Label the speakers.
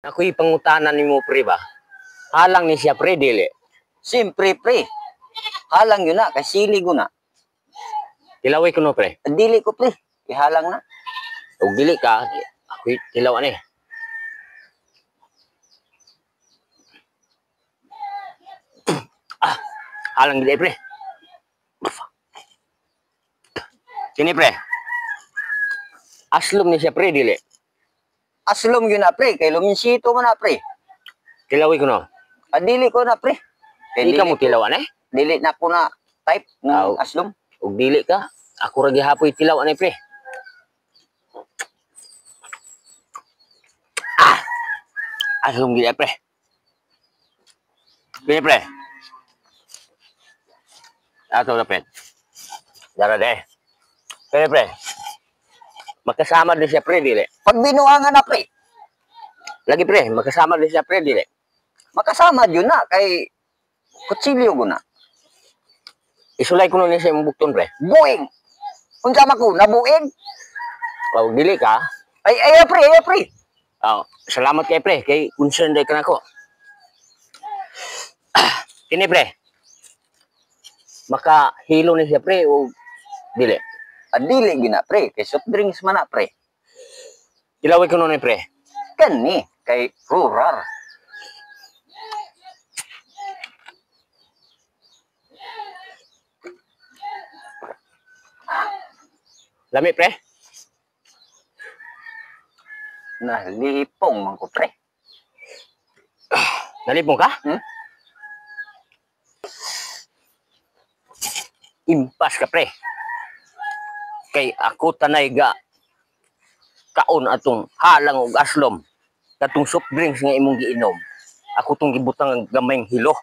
Speaker 1: Ako'y pangutanan ni mo, pre, ba? Halang ni siya, pre, dili.
Speaker 2: Siyempre, pre. Halang yun na, kasi sili ko na.
Speaker 1: Tilaway ko no, pre.
Speaker 2: Dili ko, pre. Ihalang na.
Speaker 1: Huwag dili ka, ako'y tilawan eh. Halang dili, pre. Sini, pre. Aslom ni siya, pre, dili.
Speaker 2: Aslom yun na, pre. Kay luminsito mo na, pre.
Speaker 1: Tilaway ko no.
Speaker 2: Dili ko na, pre.
Speaker 1: Hindi ka mo tilawan eh.
Speaker 2: Dili na ko na type ng aslom.
Speaker 1: Huwag dili ka. Ako ragi hapoy tilawan eh, pre. Aslom gila, pre. Pre, pre. Ato na, pre. Dara de. Pre. Magkasama din siya, pre, dili.
Speaker 2: Pag binuangan na, pre.
Speaker 1: Lagi, pre. Magkasama din siya, pre, dili.
Speaker 2: Makasama yun na. Kay kutsilyo ko na.
Speaker 1: Isulay ko nun siya yung bukton, pre.
Speaker 2: Buing! Kung sama ko, nabuing.
Speaker 1: Huwag dili ka.
Speaker 2: Ay, pre.
Speaker 1: Salamat kay, pre. Kay concern day ka na ko. Kini, pre. Makahilo ni siya, pre, o dili.
Speaker 2: Dili gina, pre. Kay soft drinks man na, pre.
Speaker 1: Ilaway ko nun pre.
Speaker 2: Kani, kay rurar.
Speaker 1: Lami, pre.
Speaker 2: Nalipong man ko, pre.
Speaker 1: Nalipong ka? Impas ka, pre. Kay ako tanay ga kaon atong halang og aslom katong soft drinks nga imong giinom. Ako tong gibutang ang gamayng hilo.